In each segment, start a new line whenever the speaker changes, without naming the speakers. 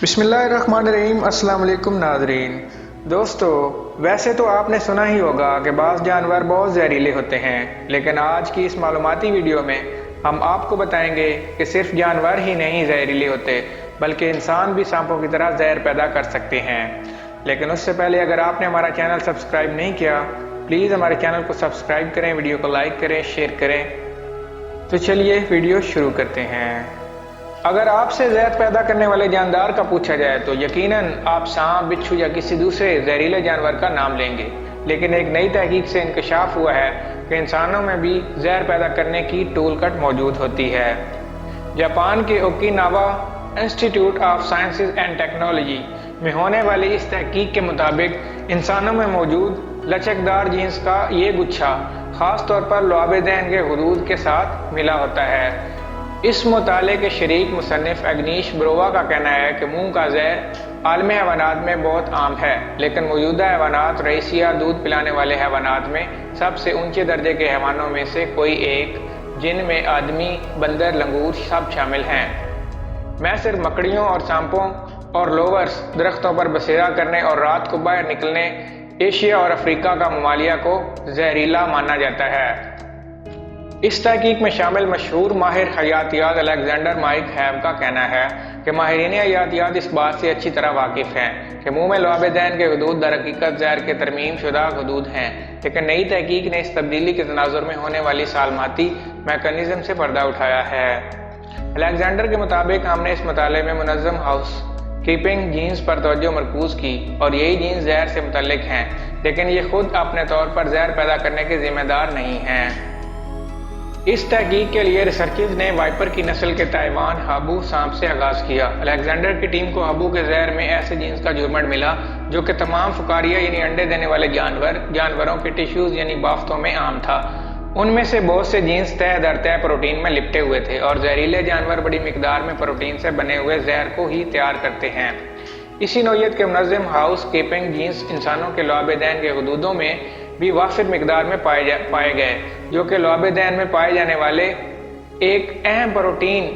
बिस्मिल्लाहिर्रहमानिर्रहीम। अस्सलाम वालेकुम नाज़रीन। दोस्तों, वैसे तो आपने सुना ही होगा कि बाज़ जानवर बहुत जहरीले होते हैं, लेकिन आज की इस मालूमाती वीडियो में हम आपको बताएंगे कि सिर्फ जानवर ही नहीं जहरीले होते, बल्कि इंसान भी सांपों की तरह जहर पैदा कर सकते हैं। लेकिन उससे पहले अगर आपने हमारा चैनल सब्सक्राइब नहीं किया, प्लीज़ हमारे चैनल को सब्सक्राइब करें, वीडियो को लाइक करें, शेयर करें। तो चलिए वीडियो शुरू करते हैं। अगर आपसे जहर पैदा करने वाले जानदार का पूछा जाए तो यकीनन आप सांप, बिच्छू या किसी दूसरे जहरीले जानवर का नाम लेंगे। लेकिन एक नई तहकीक से इंकशाफ हुआ है कि इंसानों में भी जहर पैदा करने की टूलकिट मौजूद होती है। जापान के Okinawa institute of sciences and technology में होने वाली इस तहकीक के मुताबिक इंसानों में मौजूद लचकदार जीन्स का ये गुच्छा खास तौर पर लुआब दहन के हुदूद के साथ मिला होता है। इस मुताले के शरीक मुसन्निफ अग्नीश ब्रोवा का कहना है कि मुंह का जहर आलमी हैवानात में बहुत आम है, लेकिन मौजूदा हैवानात रईसिया दूध पिलाने वाले हैवानात में सबसे ऊंचे दर्जे के हैवानों में से कोई एक, जिनमें आदमी, बंदर, लंगूर सब शामिल हैं। मैं सिर्फ मकड़ियों और सांपों और लोवर्स दरख्तों पर बसेरा करने और रात को बाहर निकलने एशिया और अफ्रीका का ममालिया को जहरीला माना जाता है। इस तहकीक में शामिल मशहूर माहिर हयातियात अलेक्जेंडर माइक हैव का कहना है कि माहिरीन हयातियात इस बात से अच्छी तरह वाकिफ हैं कि मुंह में लुआब दहन के हुदूद दरहकीकत जहर के तरमीम शुदा हुदूद हैं, लेकिन नई तहकीक ने इस तब्दीली के तनाजुर में होने वाली सालमाती मैकेनिज्म से पर्दा उठाया है। अलेक्जेंडर के मुताबिक हमने इस मुताले में मुनज़्ज़म हाउस कीपिंग जीन्स पर तवज्जो मरकूज की और यही जीन्स जहर से मुतल्लिक हैं, लेकिन ये खुद अपने तौर पर जहर पैदा करने के जिम्मेदार नहीं हैं। इस तहकीक के लिए रिसर्चर्स ने वाइपर की नस्ल के ताइवान हाबू सांप से आगाज किया। अलेक्जेंडर की टीम को हाबू के जहर में ऐसे जीन्स का जुर्मट मिला जो कि तमाम फुकारिया यानी अंडे देने वाले जानवरों के टिश्यूज यानी बाफ्तों में आम था। उनमें से बहुत से जीन्स तय दर तय प्रोटीन में लिपटे हुए थे और जहरीले जानवर बड़ी मिकदार में प्रोटीन से बने हुए जहर को ही तैयार करते हैं। इसी नौयत के मुनज़्ज़म हाउस कीपिंग जीन्स इंसानों के लुआब दहन के हुदूदों में भी वाफिर मिकदार में पाए गए, जो कि लुआब दहन में पाए जाने वाले एक अहम प्रोटीन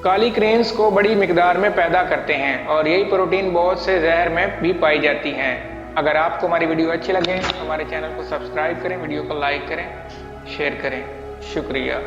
कालीक्रेन्स को बड़ी मिकदार में पैदा करते हैं और यही प्रोटीन बहुत से जहर में भी पाई जाती हैं। अगर आपको हमारी वीडियो अच्छी लगे तो हमारे चैनल को सब्सक्राइब करें, वीडियो को लाइक करें, शेयर करें। शुक्रिया।